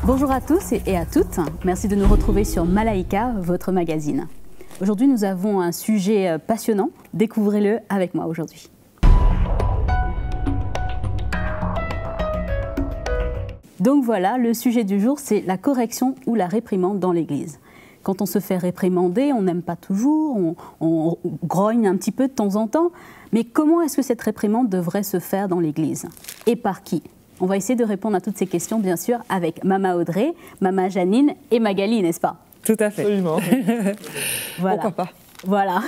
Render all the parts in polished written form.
Bonjour à tous et à toutes, merci de nous retrouver sur Malaika, votre magazine. Aujourd'hui nous avons un sujet passionnant, découvrez-le avec moi aujourd'hui. Donc voilà, le sujet du jour c'est la correction ou la réprimande dans l'Église. Quand on se fait réprimander, on n'aime pas toujours, on grogne un petit peu de temps en temps, mais comment est-ce que cette réprimande devrait se faire dans l'Église? Et par qui? On va essayer de répondre à toutes ces questions, bien sûr, avec Mama Audrey, Mama Janine et Magali, n'est-ce pas? Tout à fait. Absolument. Voilà. Pourquoi pas? Voilà.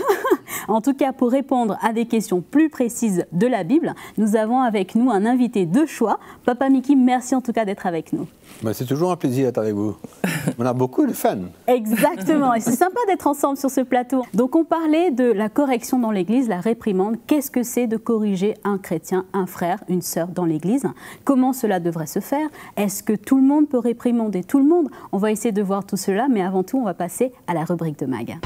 En tout cas, pour répondre à des questions plus précises de la Bible, nous avons avec nous un invité de choix. Papa Mickey, merci en tout cas d'être avec nous. Ben, c'est toujours un plaisir d'être avec vous. On a beaucoup de fans. Exactement, et c'est sympa d'être ensemble sur ce plateau. Donc on parlait de la correction dans l'Église, la réprimande. Qu'est-ce que c'est de corriger un chrétien, un frère, une sœur dans l'Église? Comment cela devrait se faire? Est-ce que tout le monde peut réprimander tout le monde? On va essayer de voir tout cela, mais avant tout, on va passer à la rubrique de Mag.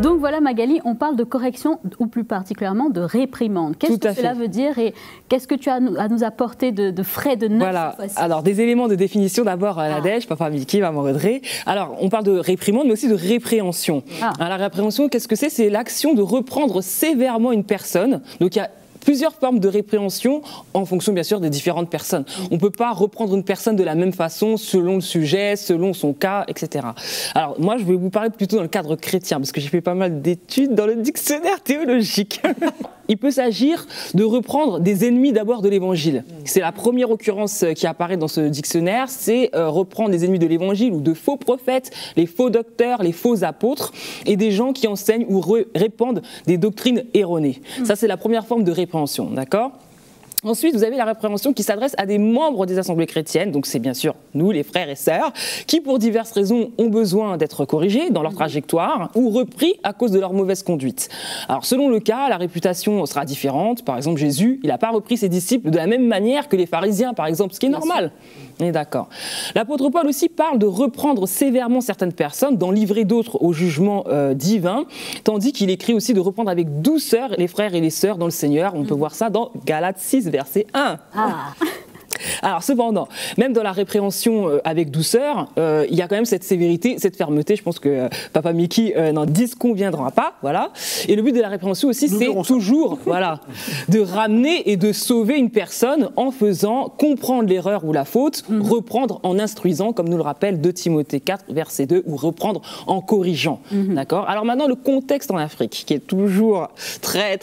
Donc voilà Magali, on parle de correction ou plus particulièrement de réprimande. Qu'est-ce que cela veut dire et qu'est-ce que tu as à nous apporter de frais, de neuf? Voilà, alors des éléments de définition d'abord à Nadège, Papa Mickey, Maman Audrey. Alors on parle de réprimande mais aussi de répréhension. Alors, la répréhension, qu'est-ce que c'est? C'est l'action de reprendre sévèrement une personne. Donc il y a plusieurs formes de répréhension en fonction bien sûr des différentes personnes. On ne peut pas reprendre une personne de la même façon selon le sujet, selon son cas, etc. Alors moi je vais vous parler plutôt dans le cadre chrétien parce que j'ai fait pas mal d'études dans le dictionnaire théologique. Il peut s'agir de reprendre des ennemis d'abord de l'Évangile. C'est la première occurrence qui apparaît dans ce dictionnaire, c'est reprendre des ennemis de l'Évangile ou de faux prophètes, les faux docteurs, les faux apôtres et des gens qui enseignent ou répandent des doctrines erronées. Ça c'est la première forme de répréhension, d'accord ? Ensuite, vous avez la répréhension qui s'adresse à des membres des assemblées chrétiennes, donc c'est bien sûr nous, les frères et sœurs, qui pour diverses raisons ont besoin d'être corrigés dans leur trajectoire ou repris à cause de leur mauvaise conduite. Alors selon le cas, la réputation sera différente. Par exemple, Jésus, il n'a pas repris ses disciples de la même manière que les pharisiens, par exemple, ce qui est normal. On est d'accord. L'apôtre Paul aussi parle de reprendre sévèrement certaines personnes, d'en livrer d'autres au jugement divin, tandis qu'il écrit aussi de reprendre avec douceur les frères et les sœurs dans le Seigneur. On peut voir ça dans Galates 6, verset 1. Alors cependant, même dans la répréhension avec douceur, il y a quand même cette sévérité, cette fermeté. Je pense que Papa Mickey n'en disconviendra pas, voilà. Et le but de la répréhension aussi, c'est toujours, voilà, de ramener et de sauver une personne en faisant comprendre l'erreur ou la faute, reprendre en instruisant, comme nous le rappelle 2 Timothée 4, verset 2, ou reprendre en corrigeant, d'accord. Alors maintenant, le contexte en Afrique, qui est toujours très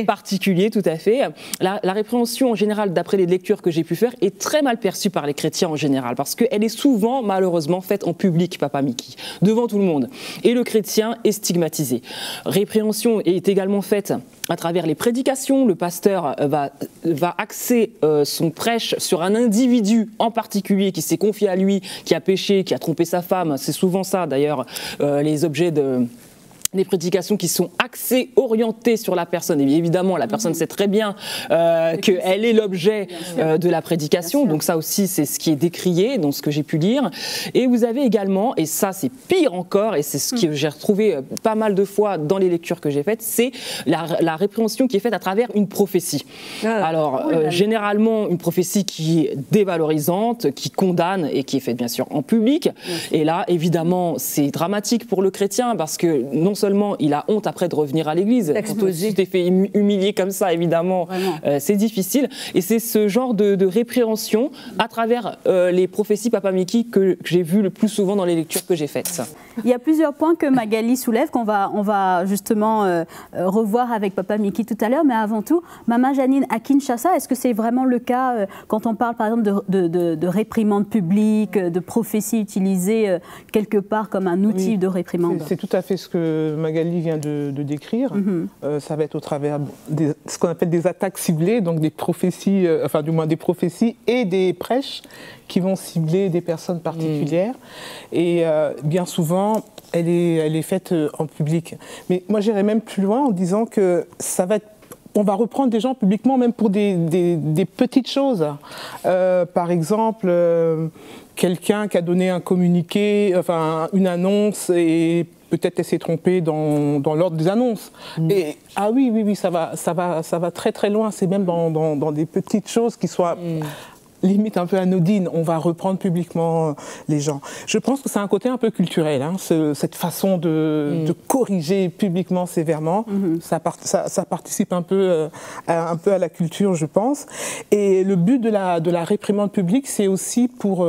particulier, tout à fait. La répréhension en général, d'après les lectures que j'ai pu faire, est très mal perçue par les chrétiens en général, parce qu'elle est souvent, malheureusement, faite en public, Papa Mickey, devant tout le monde. Et le chrétien est stigmatisé. Répréhension est également faite à travers les prédications. Le pasteur va axer son prêche sur un individu en particulier qui s'est confié à lui, qui a péché, qui a trompé sa femme. C'est souvent ça, d'ailleurs, les objets des prédications qui sont axées, orientées sur la personne. Et évidemment, la personne sait très bien qu'elle est l'objet de la prédication. Donc ça aussi, c'est ce qui est décrié dans ce que j'ai pu lire. Et vous avez également, et ça c'est pire encore, et c'est ce que j'ai retrouvé pas mal de fois dans les lectures que j'ai faites, c'est la répréhension qui est faite à travers une prophétie. Alors, généralement, une prophétie qui est dévalorisante, qui condamne et qui est faite bien sûr en public. Et là, évidemment, c'est dramatique pour le chrétien parce que non seulement il a honte après de revenir à l'église, quand tu t'es fait humilier comme ça, évidemment, c'est difficile. Et c'est ce genre de répréhension à travers les prophéties, Papa Mickey, que j'ai vu le plus souvent dans les lectures que j'ai faites. Il y a plusieurs points que Magali soulève, qu'on va justement revoir avec Papa Mickey tout à l'heure, mais avant tout, Maman Janine, à Kinshasa, est-ce que c'est vraiment le cas quand on parle par exemple de réprimande publique, de prophétie utilisée quelque part comme un outil de réprimande? C'est tout à fait ce que Magali vient de décrire. Ça va être au travers de ce qu'on appelle des attaques ciblées, donc des prophéties, enfin du moins des prophéties et des prêches qui vont cibler des personnes particulières. Et bien souvent, elle est faite en public. Mais moi, j'irais même plus loin en disant que ça va être on va reprendre des gens publiquement, même pour des petites choses. Par exemple, quelqu'un qui a donné un communiqué, enfin une annonce, et peut-être elle s'est trompée dans l'ordre des annonces. Et, ah oui, ça va très très loin. C'est même dans des petites choses qui soient limite un peu anodines. On va reprendre publiquement les gens. Je pense que c'est un côté un peu culturel, hein, cette façon de corriger publiquement sévèrement. Ça participe un peu à la culture, je pense. Et le but de la réprimande publique, c'est aussi pour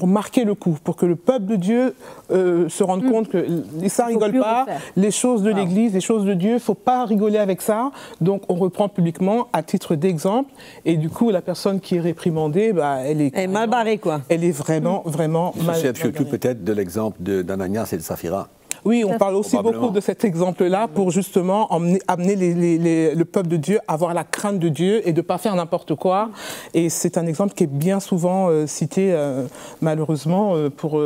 marquer le coup, pour que le peuple de Dieu se rende compte que ça rigole pas, les choses de l'Église, les choses de Dieu, il ne faut pas rigoler avec ça. Donc on reprend publiquement à titre d'exemple. Et du coup, la personne qui est réprimandée, elle est mal barrée, quoi. Elle est vraiment mal barrée. C'est surtout peut-être de l'exemple d'Ananias et de Saphira. Oui, on parle aussi beaucoup de cet exemple-là pour justement amener le peuple de Dieu à avoir la crainte de Dieu et de ne pas faire n'importe quoi. Et c'est un exemple qui est bien souvent cité, malheureusement, pour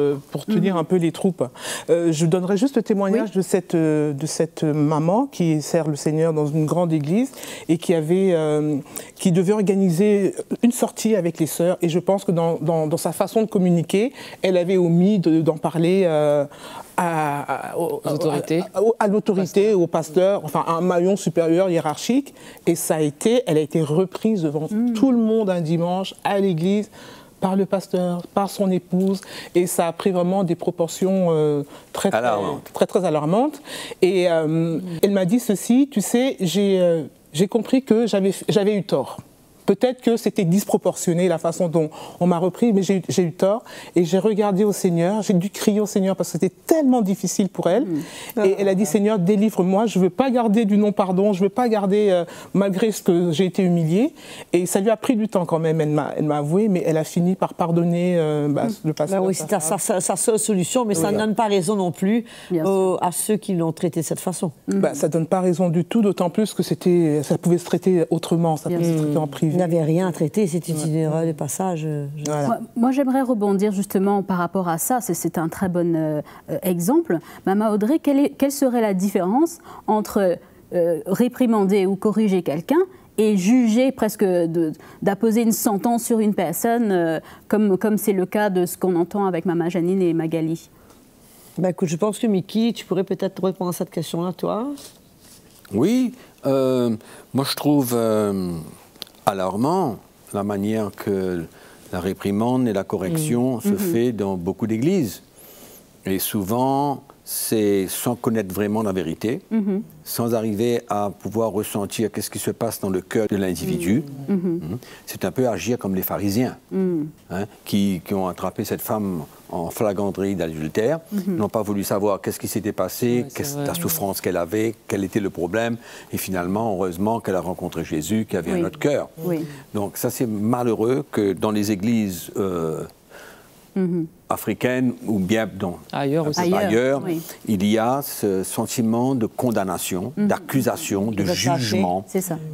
tenir un peu les troupes. Je donnerai juste le témoignage de cette maman qui sert le Seigneur dans une grande église et qui devait organiser une sortie avec les sœurs. Et je pense que dans sa façon de communiquer, elle avait omis d'en parler à l'autorité, au pasteur, enfin à un maillon supérieur hiérarchique, et elle a été reprise devant tout le monde un dimanche à l'église par le pasteur, par son épouse, et ça a pris vraiment des proportions très alarmantes. Et elle m'a dit ceci: tu sais, j'ai compris que j'avais eu tort. Peut-être que c'était disproportionné la façon dont on m'a repris, mais j'ai eu tort. Et j'ai regardé au Seigneur, j'ai dû crier au Seigneur parce que c'était tellement difficile pour elle. Et elle a dit: Seigneur, délivre-moi, je ne veux pas garder du non-pardon, je ne veux pas garder, malgré ce que j'ai été humiliée. Et ça lui a pris du temps quand même, elle m'a avoué, mais elle a fini par pardonner le pasteur. Oui, c'est sa seule solution, mais ça ne donne pas raison non plus à ceux qui l'ont traité de cette façon. Ça ne donne pas raison du tout, d'autant plus que ça pouvait se traiter autrement, ça pouvait se traiter en privé. Il n'avait rien à traiter, c'était une erreur de passage. Voilà. Moi, j'aimerais rebondir justement par rapport à ça. C'est un très bon exemple. Maman Audrey, quelle serait la différence entre réprimander ou corriger quelqu'un et juger, presque d'apposer une sentence sur une personne, comme c'est le cas de ce qu'on entend avec Maman Janine et Magali? Écoute, je pense que Mickey, tu pourrais peut-être répondre à cette question-là, toi. Oui, moi je trouve alarmant la manière que la réprimande et la correction se fait dans beaucoup d'églises. Et souvent, c'est sans connaître vraiment la vérité, sans arriver à pouvoir ressentir qu'est-ce qui se passe dans le cœur de l'individu. C'est un peu agir comme les pharisiens, qui ont attrapé cette femme en flagranterie d'adultère, n'ont pas voulu savoir qu'est-ce qui s'était passé, la souffrance qu'elle avait, quel était le problème, et finalement, heureusement qu'elle a rencontré Jésus, qui avait un autre cœur. Donc ça, c'est malheureux que dans les églises africaine ou bien ailleurs, il y a ce sentiment de condamnation, d'accusation, de jugement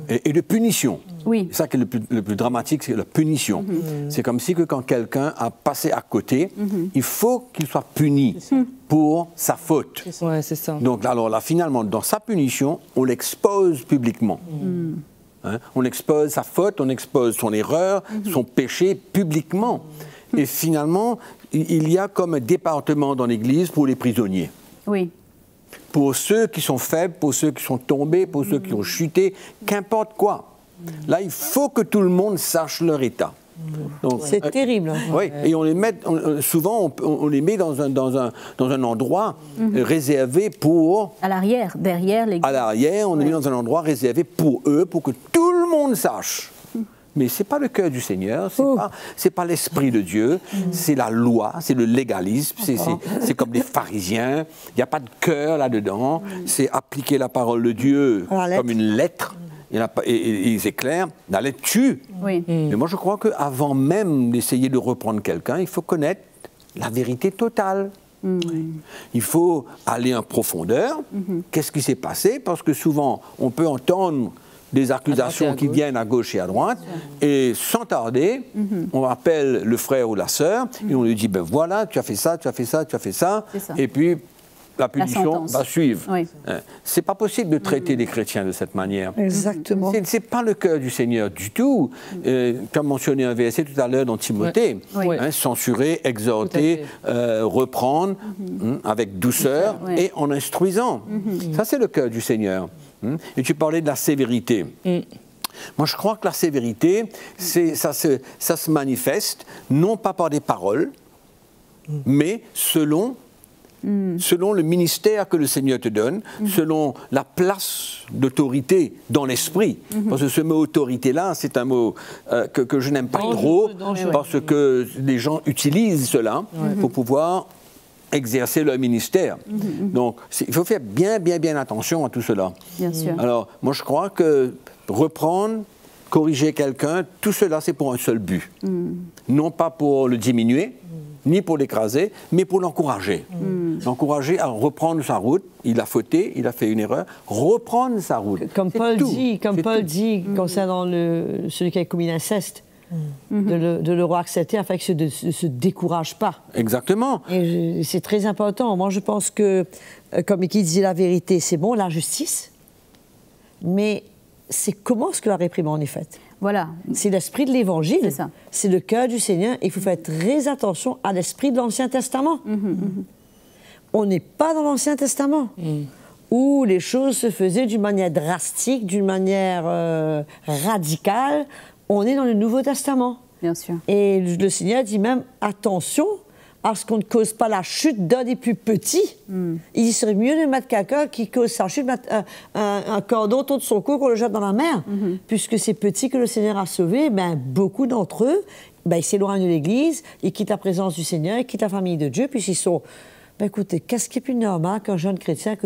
et de punition. C'est ça qui est le plus dramatique, c'est la punition. C'est comme si que quand quelqu'un a passé à côté, il faut qu'il soit puni pour sa faute. C'est ça. Donc alors là, finalement, dans sa punition, on l'expose publiquement. On expose sa faute, on expose son erreur, son péché publiquement. Et finalement, il y a comme un département dans l'Église pour les prisonniers. Oui. Pour ceux qui sont faibles, pour ceux qui sont tombés, pour ceux qui ont chuté, qu'importe quoi. Là, il faut que tout le monde sache leur état. C'est terrible. Oui, et on les met, souvent on les met dans un endroit réservé pour... À l'arrière, derrière l'église. À l'arrière, on les met dans un endroit réservé pour eux, pour que tout le monde sache. Mais ce n'est pas le cœur du Seigneur, c'est pas l'Esprit de Dieu, c'est la loi, c'est le légalisme, c'est comme les pharisiens, il n'y a pas de cœur là-dedans, c'est appliquer la parole de Dieu comme une lettre. Et c'est clair, la lettre tue. Mais moi je crois qu'avant même d'essayer de reprendre quelqu'un, il faut connaître la vérité totale. Il faut aller en profondeur. Qu'est-ce qui s'est passé? Parce que souvent, on peut entendre des accusations qui viennent à gauche et à droite, et sans tarder, on appelle le frère ou la sœur, et on lui dit, ben voilà, tu as fait ça, tu as fait ça, tu as fait ça, et puis la punition va suivre. Oui. C'est pas possible de traiter les chrétiens de cette manière. Exactement. C'est pas le cœur du Seigneur du tout. Comme mentionné un verset tout à l'heure dans Timothée, censurer, exhorter, reprendre avec douceur et en instruisant. Ça, c'est le cœur du Seigneur. Et tu parlais de la sévérité. Moi, je crois que la sévérité, ça se manifeste non pas par des paroles, mais selon le ministère que le Seigneur te donne, selon la place d'autorité dans l'esprit. Parce que ce mot autorité-là, c'est un mot que je n'aime pas trop, parce que les gens utilisent cela pour pouvoir exercer leur ministère. Donc, il faut faire bien attention à tout cela. Bien sûr. Alors, moi, je crois que reprendre, corriger quelqu'un, tout cela, c'est pour un seul but. Non pas pour le diminuer, ni pour l'écraser, mais pour l'encourager. L'encourager à reprendre sa route. Il a fauté, il a fait une erreur. Reprendre sa route. Comme Paul dit, concernant celui qui a commis l'inceste, de le accepter afin qu'il ne se décourage pas. Exactement. Et c'est très important. Moi, je pense que, comme Mickey dit la vérité, c'est bon, la justice, mais c'est comment est-ce que la réprimande est faite. Voilà. C'est l'esprit de l'Évangile, c'est le cœur du Seigneur. Il faut faire très attention à l'esprit de l'Ancien Testament. On n'est pas dans l'Ancien Testament, où les choses se faisaient d'une manière drastique, d'une manière radicale. On est dans le Nouveau Testament. Bien sûr. Et le Seigneur dit même, attention à ce qu'on ne cause pas la chute d'un des plus petits. Il serait mieux de mettre quelqu'un qui cause sa chute, mettre un cordon autour de son cou qu'on le jette dans la mer. Puisque ces petits que le Seigneur a sauvés, beaucoup d'entre eux, ils s'éloignent de l'Église, ils quittent la présence du Seigneur, ils quittent la famille de Dieu, puisqu'ils sont... écoutez, qu'est-ce qui est plus normal qu'un jeune chrétien,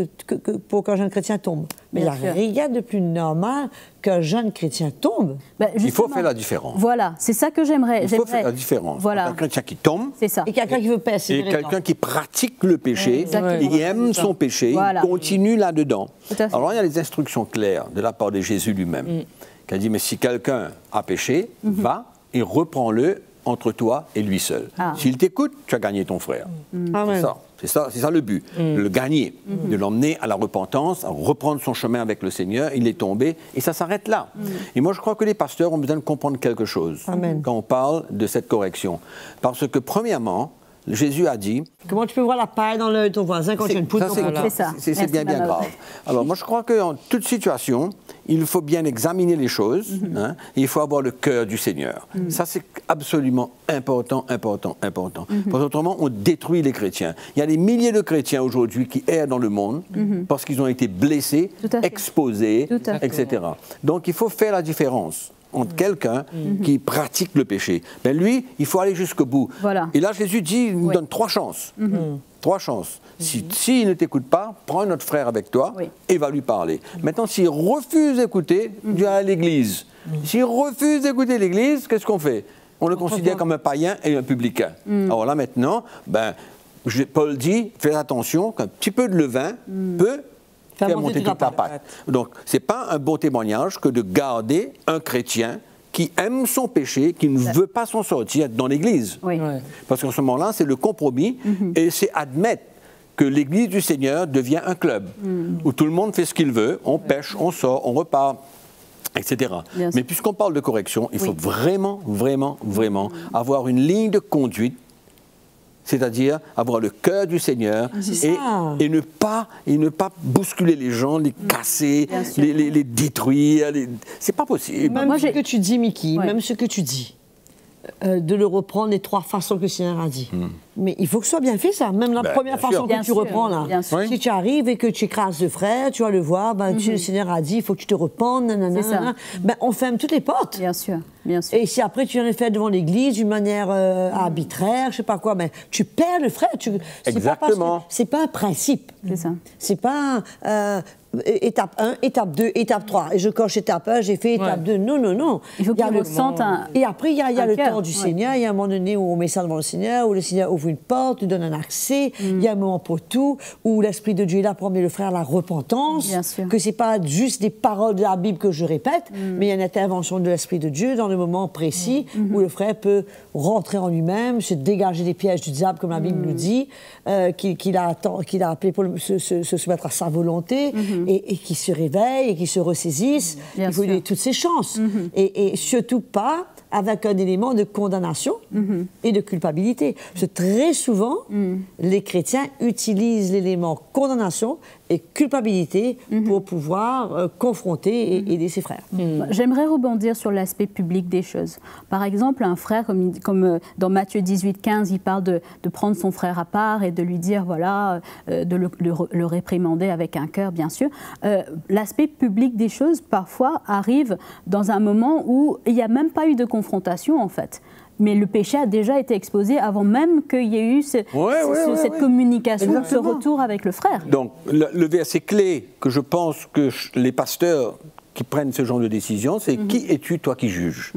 pour qu'un jeune chrétien tombe? Mais il n'y a rien de plus normal qu'un jeune chrétien tombe. Il faut faire la différence. Voilà, c'est ça que j'aimerais. Il faut faire la différence. Voilà. Un chrétien qui tombe, c'est ça. Et quelqu'un qui veut persévérer. Et quelqu'un qui pratique le péché, il aime son péché, il continue là-dedans. Alors il y a des instructions claires de la part de Jésus lui-même, qui a dit, mais si quelqu'un a péché, va et reprends-le entre toi et lui seul. S'il t'écoute, tu as gagné ton frère. C'est ça le but, le gagner, de l'emmener à la repentance, à reprendre son chemin avec le Seigneur. Il est tombé et ça s'arrête là. Et moi, je crois que les pasteurs ont besoin de comprendre quelque chose quand on parle de cette correction. Parce que, premièrement, Jésus a dit... Comment tu peux voir la paille dans l'œil de ton voisin quand tu as une poudre? C'est bien grave. Alors, moi, je crois qu'en toute situation, il faut bien examiner les choses. Et il faut avoir le cœur du Seigneur. Ça, c'est absolument important. Parce qu'autrement, on détruit les chrétiens. Il y a des milliers de chrétiens aujourd'hui qui errent dans le monde parce qu'ils ont été blessés, exposés, etc. Donc, il faut faire la différence entre quelqu'un qui pratique le péché. Lui, il faut aller jusqu'au bout. Voilà. Et là, Jésus dit, il nous donne 3 chances. 3 chances. S'il ne t'écoute pas, prends notre frère avec toi et va lui parler. Maintenant, s'il refuse d'écouter, tu vas à l'église. S'il refuse d'écouter l'église, qu'est-ce qu'on fait? On le considère comme un païen et un publicain. Alors là, maintenant, Paul dit, fais attention qu'un petit peu de levain peut faire monter toute la pâte. Donc, ce n'est pas un bon témoignage que de garder un chrétien qui aime son péché, qui ne veut pas s'en sortir dans l'Église. Parce qu'en ce moment-là, c'est le compromis et c'est admettre que l'Église du Seigneur devient un club où tout le monde fait ce qu'il veut, on pêche, on sort, on repart, etc. Mais puisqu'on parle de correction, il faut vraiment avoir une ligne de conduite, c'est-à-dire avoir le cœur du Seigneur et ne pas bousculer les gens, les casser, les détruire. C'est pas possible. Même ce que tu dis, Mickey, même ce que tu dis, de le reprendre les 3 façons que le Seigneur a dit. Mais il faut que ce soit bien fait, ça. Même la première façon que tu reprends, là. Si tu arrives et que tu écrases le frère, tu vas le voir, le Seigneur a dit, il faut que tu te repentes, on ferme toutes les portes. Bien sûr. Et si après tu viens le faire devant l'église d'une manière arbitraire, je sais pas quoi, tu perds le frère. Exactement. C'est pas un principe. C'est ça. C'est pas étape 1, étape 2, étape 3. Et je coche étape 1, j'ai fait étape 2. Non. Il faut qu'il ressente un... Et après, il y a le temps du Seigneur. Il y a un moment donné où on met ça devant le Seigneur, où le Seigneur ouvre ouvre une porte, lui donne un accès. Il y a un moment pour tout, où l'Esprit de Dieu est là pour emmener le frère à la repentance. Bien sûr. Que ce n'est pas juste des paroles de la Bible que je répète, mais il y a une intervention de l'Esprit de Dieu dans le moment précis où le frère peut rentrer en lui-même, se dégager des pièges du diable, comme la Bible nous dit, qu'il a appelé pour se soumettre à sa volonté, et qui se réveille et qui se ressaisisse. Bien Il faut lui sûr. donner toutes ses chances. Et surtout pas avec un élément de condamnation et de culpabilité. Parce que très souvent, les chrétiens utilisent l'élément condamnation et culpabilité pour pouvoir confronter et aider ses frères. J'aimerais rebondir sur l'aspect public des choses. Par exemple, un frère, comme dans Matthieu 18, 15, il parle de prendre son frère à part et de lui dire, voilà, de le réprimander avec un cœur, bien sûr. L'aspect public des choses, parfois, arrive dans un moment où il n'y a même pas eu de confrontation, en fait. Mais le péché a déjà été exposé avant même qu'il y ait eu cette communication, ce retour avec le frère. Donc, le verset clé que je pense que les pasteurs qui prennent ce genre de décision, c'est qui es-tu, toi qui juges?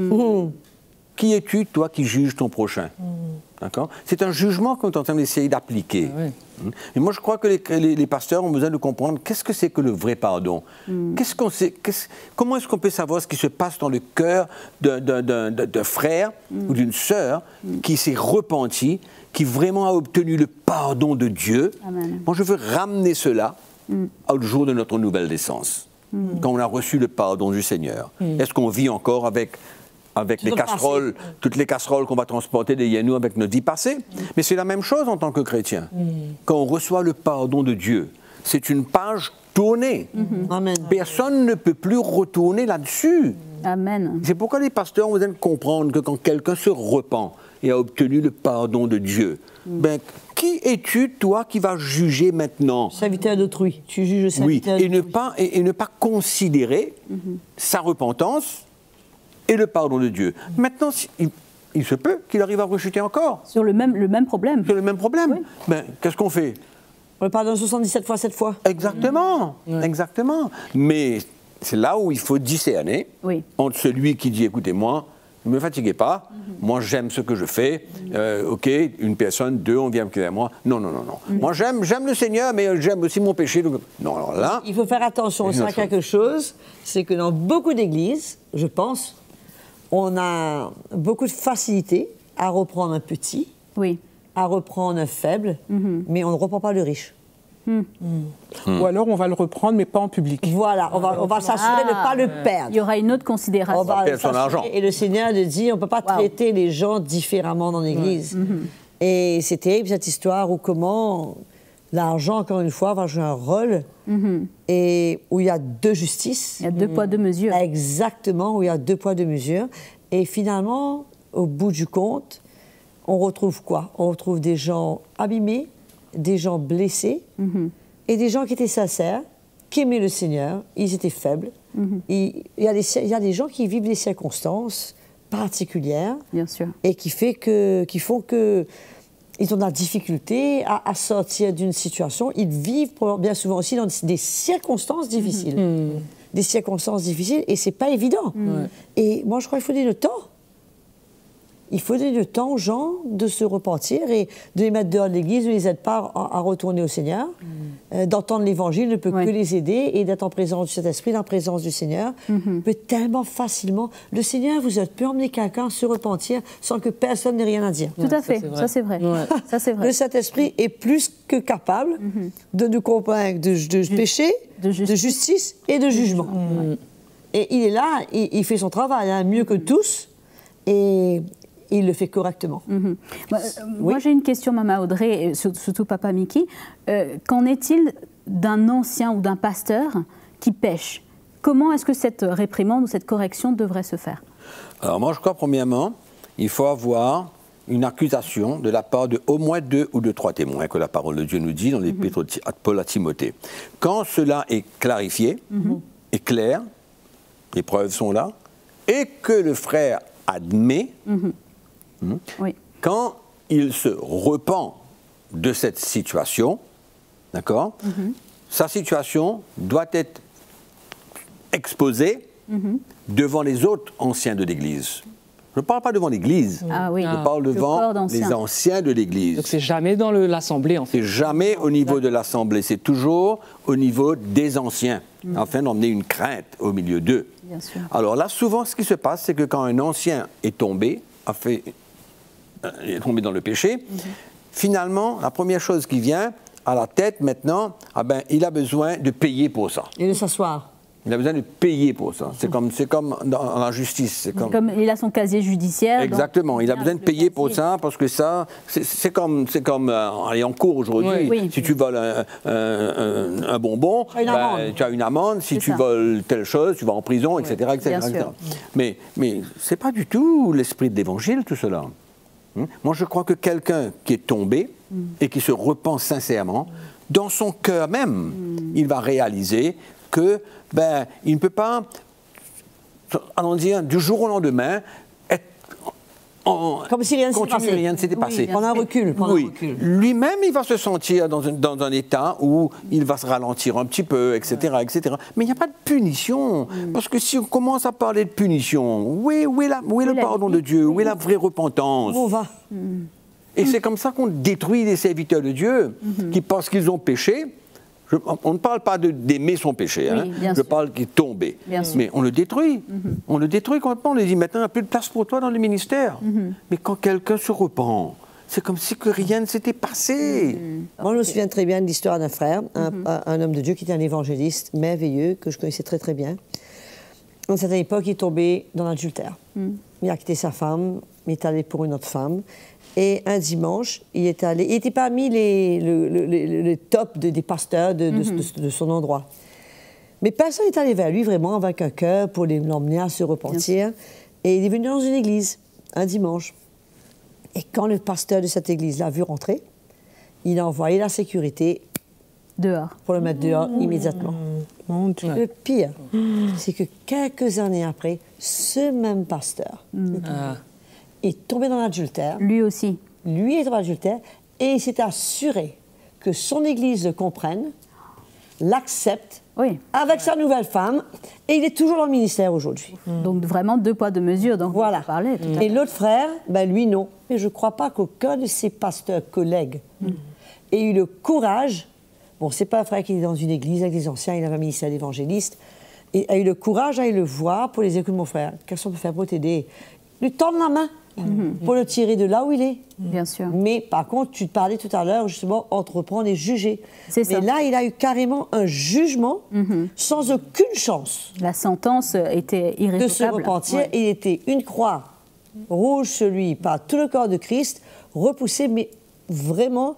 Qui es-tu, toi qui juges ton prochain? D'accord? C'est un jugement qu'on est en train d'essayer d'appliquer. Et moi, je crois que les pasteurs ont besoin de comprendre qu'est-ce que c'est que le vrai pardon. Comment est-ce qu'on peut savoir ce qui se passe dans le cœur d'un frère ou d'une sœur qui s'est repenti, qui vraiment a obtenu le pardon de Dieu? Amen. Moi, je veux ramener cela au jour de notre nouvelle naissance, quand on a reçu le pardon du Seigneur. Est-ce qu'on vit encore avec les casseroles, toutes les casseroles qu'on va transporter des Yenou avec notre vie passée? Mais c'est la même chose en tant que chrétien. Quand on reçoit le pardon de Dieu, c'est une page tournée. Amen. Personne ne peut plus retourner là-dessus. Amen. C'est pourquoi les pasteurs ont besoin de comprendre que quand quelqu'un se repent et a obtenu le pardon de Dieu, ben, qui es-tu, toi, qui vas juger maintenant? Serviteur d'autrui. Tu juges le serviteur Oui, d'autrui. et ne pas considérer sa repentance et le pardon de Dieu. Maintenant, il se peut qu'il arrive à rechuter encore. Sur le même problème. Sur le même problème. Oui. Ben, qu'est-ce qu'on fait? On le pardonne 77 fois 7 fois. Exactement, exactement. Mais c'est là où il faut discerner entre celui qui dit, écoutez-moi, ne me fatiguez pas, moi j'aime ce que je fais, ok, une personne, deux, on vient vers moi. Non. Moi j'aime le Seigneur, mais j'aime aussi mon péché. Donc... Non, alors là... Il faut faire attention aussi à quelque chose, c'est que dans beaucoup d'églises, je pense, on a beaucoup de facilité à reprendre un petit, à reprendre un faible, mais on ne reprend pas le riche. Ou alors on va le reprendre, mais pas en public. Voilà, on va s'assurer de ne pas le perdre. Il y aura une autre considération. On va perdre son argent. Et le Seigneur nous dit, on ne peut pas traiter les gens différemment dans l'Église. Et c'est terrible cette histoire où comment l'argent, encore une fois, va jouer un rôle et où il y a deux justices. Il y a deux poids, deux mesures. Exactement, où il y a deux poids, deux mesures. Et finalement, au bout du compte, on retrouve quoi? On retrouve des gens abîmés, des gens blessés et des gens qui étaient sincères, qui aimaient le Seigneur, ils étaient faibles. Il y a des gens qui vivent des circonstances particulières. Bien sûr. Et qui font que ils ont de la difficulté à sortir d'une situation. Ils vivent bien souvent aussi dans des circonstances difficiles. Des circonstances difficiles, et c'est pas évident. Et moi, je crois qu'il faut donner le temps. Il faut donner le temps aux gens de se repentir et de les mettre dehors de l'Église, de les aider pas à retourner au Seigneur. D'entendre l'Évangile ne peut que les aider, et d'être en présence du Saint-Esprit, dans la présence du Seigneur, peut tellement facilement... Le Seigneur peut emmener quelqu'un se repentir sans que personne n'ait rien à dire. Tout à fait, ça c'est vrai. Ça, c'est vrai. Le Saint-Esprit est plus que capable de nous convaincre de péché, de justice et de jugement. Et il est là, il fait son travail mieux que tous, et il le fait correctement. Moi, j'ai une question, Maman Audrey, et surtout Papa Mickey. Qu'en est-il d'un ancien ou d'un pasteur qui pêche? Comment est-ce que cette réprimande ou cette correction devrait se faire? Alors moi, je crois, premièrement, il faut avoir une accusation de la part de au moins 2 ou 3 témoins, que la parole de Dieu nous dit dans l'Épître de Paul à Timothée. Quand cela est clarifié, est clair, les preuves sont là, et que le frère admet, quand il se repent de cette situation, d'accord, sa situation doit être exposée devant les autres anciens de l'Église. Je ne parle pas devant l'Église. Ah oui. Je parle devant les anciens de l'Église. Donc c'est jamais dans l'Assemblée, en fait. C'est jamais au niveau de l'Assemblée, c'est toujours au niveau des anciens, afin d'emmener une crainte au milieu d'eux. Bien sûr. Alors là, souvent, ce qui se passe, c'est que quand un ancien est tombé, est tombé dans le péché, finalement, la première chose qui vient à la tête maintenant, il a besoin de payer pour ça. Et de s'asseoir. Il a besoin de payer pour ça. C'est comme dans la justice. Comme il a son casier judiciaire. Exactement. Il a besoin de payer pour ça parce que ça, c'est comme aller en cours aujourd'hui. Oui. Si tu voles un bonbon, tu as une amende. Si tu voles telle chose, tu vas en prison, etc. etc. Mais ce n'est pas du tout l'esprit de l'Évangile, tout cela. Moi, je crois que quelqu'un qui est tombé et qui se repent sincèrement, dans son cœur même, il va réaliser que il ne peut pas, allons dire, du jour au lendemain, être comme si rien ne s'était passé. Prendre un recul. Lui-même, il va se sentir dans un état où il va se ralentir un petit peu, etc. etc. Mais il n'y a pas de punition. Parce que si on commence à parler de punition, où est le pardon de Dieu? Où est la vraie repentance? Où on va? Et c'est comme ça qu'on détruit les serviteurs de Dieu qui pensent qu'ils ont péché. On ne parle pas d'aimer son péché, je parle qu'il est tombé. Mais on le détruit. On le détruit complètement. On lui dit maintenant, il n'y a plus de place pour toi dans le ministère. Mais quand quelqu'un se repent, c'est comme si que rien ne s'était passé. Moi, je me souviens très bien de l'histoire d'un frère, un homme de Dieu qui était un évangéliste merveilleux, que je connaissais très très bien. À une certaine époque, il est tombé dans l'adultère. Il a quitté sa femme, il est allé pour une autre femme. Et un dimanche, il était parmi le top des pasteurs de son endroit. Mais personne n'est allé vers lui vraiment avec un cœur pour l'emmener à se repentir. Et il est venu dans une église, un dimanche. Et quand le pasteur de cette église l'a vu rentrer, il a envoyé la sécurité dehors. Pour le mettre dehors immédiatement. Le pire, c'est que quelques années après, ce même pasteur est tombé dans l'adultère. Lui aussi. Lui est tombé dans l'adultère et il s'est assuré que son église le comprenne, l'accepte avec sa nouvelle femme et il est toujours dans le ministère aujourd'hui. Donc vraiment 2 poids 2 mesures dont voilà. on parlait. Et l'autre frère, lui non. Mais je ne crois pas qu'aucun de ses pasteurs collègues ait eu le courage, bon c'est pas un frère qui est dans une église avec des anciens, il avait un ministère d'évangéliste, et a eu le courage d'aller le voir pour les écouter, mon frère, qu'est-ce qu'on peut faire pour t'aider? Lui tendre la main pour le tirer de là où il est. Bien sûr. Mais par contre, tu parlais tout à l'heure justement entreprendre et juger. C'est ça. Mais là, il a eu carrément un jugement sans aucune chance. La sentence était irrévocable. De se repentir. Ouais. Il était une croix rouge sur lui par tout le corps de Christ, repoussé, mais vraiment,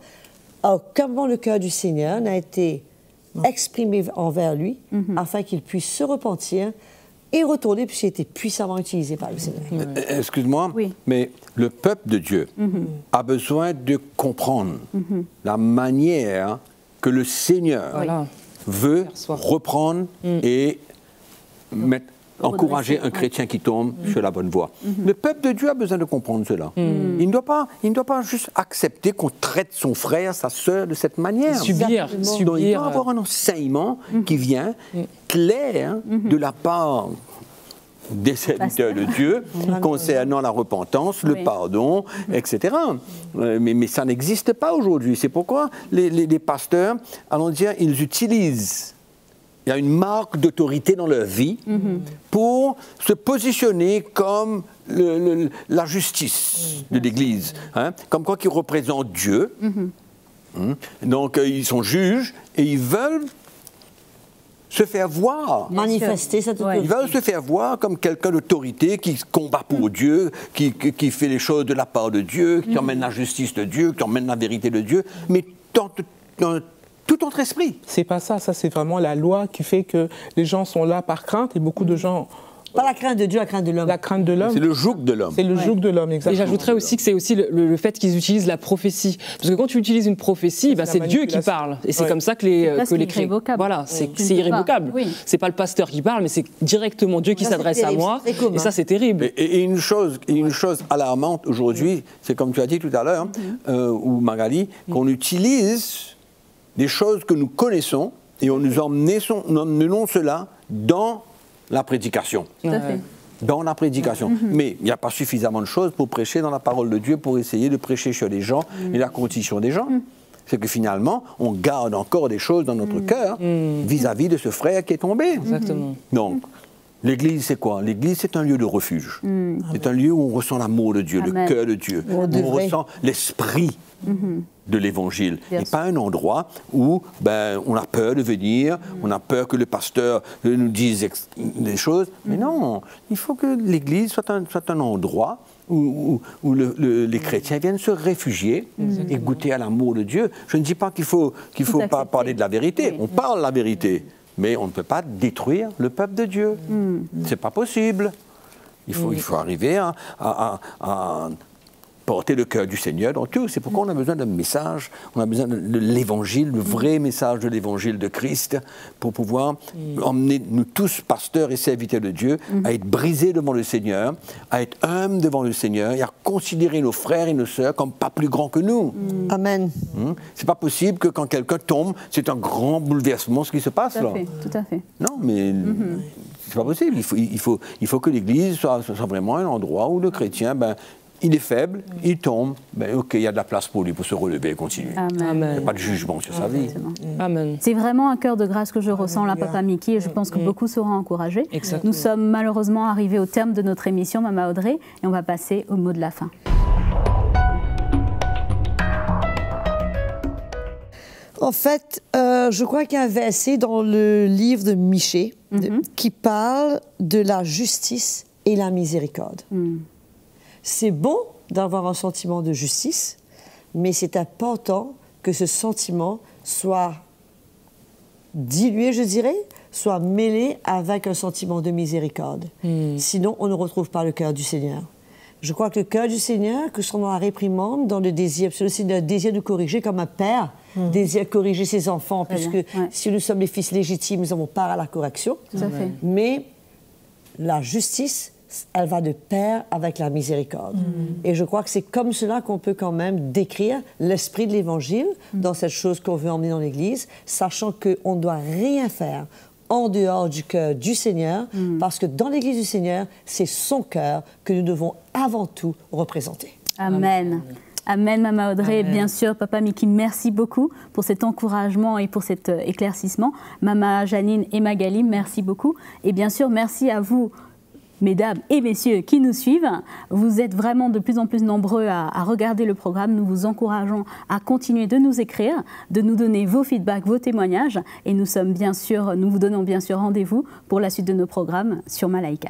à aucun moment le cœur du Seigneur n'a été exprimé envers lui afin qu'il puisse se repentir et retourner, puisqu'il a été puissamment utilisé par le Seigneur. Excuse-moi, mais le peuple de Dieu a besoin de comprendre la manière que le Seigneur veut reprendre et encourager un chrétien qui tombe sur la bonne voie. Le peuple de Dieu a besoin de comprendre cela. Il ne doit pas juste accepter qu'on traite son frère, sa sœur de cette manière. Subir. Il doit avoir un enseignement qui vient clair de la part des serviteurs de Dieu concernant la repentance, le pardon, etc. Mais ça n'existe pas aujourd'hui. C'est pourquoi les pasteurs, allons dire, ils utilisent... Il y a une marque d'autorité dans leur vie pour se positionner comme la justice de l'Église, comme quoi qu'ils représentent Dieu. Donc ils sont juges et ils veulent se faire voir. Manifester cette autorité. Ils veulent se faire voir comme quelqu'un d'autorité qui combat pour Dieu, qui fait les choses de la part de Dieu, qui emmène la justice de Dieu, qui emmène la vérité de Dieu, mais dans tout autre esprit. C'est pas ça, c'est vraiment la loi qui fait que les gens sont là par crainte et beaucoup de gens... Pas la crainte de Dieu, la crainte de l'homme. La crainte de l'homme. C'est le joug de l'homme. C'est le joug de l'homme, exactement. Et j'ajouterais aussi que c'est aussi le fait qu'ils utilisent la prophétie. Parce que quand tu utilises une prophétie, c'est Dieu qui parle. Et c'est comme ça que les irrévocable. Voilà, c'est irrévocable. C'est pas le pasteur qui parle, mais c'est directement Dieu qui s'adresse à moi. Et ça, c'est terrible. Et une chose alarmante aujourd'hui, c'est comme tu as dit tout à l'heure, ou Magali, qu'on utilise des choses que nous connaissons et nous emmenons cela dans la prédication. Tout à fait. dans la prédication. Mais il n'y a pas suffisamment de choses pour prêcher dans la parole de Dieu, pour essayer de prêcher chez les gens et la condition des gens. C'est que finalement, on garde encore des choses dans notre cœur vis-à-vis de ce frère qui est tombé. Exactement. Donc, l'Église, c'est quoi? L'Église, c'est un lieu de refuge. C'est un lieu où on ressent l'amour de Dieu, le cœur de Dieu, où on ressent l'esprit de l'Évangile. Et pas un endroit où on a peur de venir, on a peur que le pasteur nous dise des choses. Mais non, il faut que l'Église soit un endroit où les chrétiens viennent se réfugier et goûter à l'amour de Dieu. Je ne dis pas qu'il faut pas parler de la vérité. On parle la vérité. Mais on ne peut pas détruire le peuple de Dieu. C'est pas possible. Il faut arriver à porter le cœur du Seigneur dans tout. C'est pourquoi on a besoin d'un message, on a besoin de l'Évangile, le vrai message de l'Évangile de Christ, pour pouvoir emmener nous tous, pasteurs et serviteurs de Dieu, à être brisés devant le Seigneur, à être humbles devant le Seigneur et à considérer nos frères et nos sœurs comme pas plus grands que nous. Amen. C'est pas possible que quand quelqu'un tombe, c'est un grand bouleversement ce qui se passe là. Tout à fait. Non, mais c'est pas possible. Il faut que l'Église soit vraiment un endroit où le chrétien, il est faible, il tombe, ok, il y a de la place pour lui pour se relever et continuer. Il n'y a pas de jugement sur sa vie. Amen. C'est vraiment un cœur de grâce que je ressens là, Papa Mickey, et je pense que beaucoup seront encouragés. Exactement. Nous sommes malheureusement arrivés au terme de notre émission, Maman Audrey, et on va passer au mot de la fin. En fait, je crois qu'il y a un verset dans le livre de Michée qui parle de la justice et la miséricorde. C'est bon d'avoir un sentiment de justice, mais c'est important que ce sentiment soit dilué, je dirais, soit mêlé avec un sentiment de miséricorde. Sinon, on ne retrouve pas le cœur du Seigneur. Je crois que le cœur du Seigneur, que ce soit dans la réprimande, dans le désir, c'est aussi le désir de corriger, comme un père désire corriger ses enfants, puisque si nous sommes les fils légitimes, nous avons part à la correction. Tout à fait. Mais la justice, elle va de pair avec la miséricorde. Et je crois que c'est comme cela qu'on peut quand même décrire l'esprit de l'Évangile dans cette chose qu'on veut emmener dans l'Église, sachant qu'on ne doit rien faire en dehors du cœur du Seigneur, parce que dans l'Église du Seigneur, c'est son cœur que nous devons avant tout représenter. Amen. Amen, Maman Audrey. Amen. Bien sûr, Papa Mickey, merci beaucoup pour cet encouragement et pour cet éclaircissement. Maman Janine et Magali, merci beaucoup. Et bien sûr, merci à vous, mesdames et messieurs qui nous suivent. Vous êtes vraiment de plus en plus nombreux à regarder le programme. Nous vous encourageons à continuer de nous écrire, de nous donner vos feedbacks, vos témoignages. Et nous vous donnons bien sûr rendez-vous pour la suite de nos programmes sur Malaika.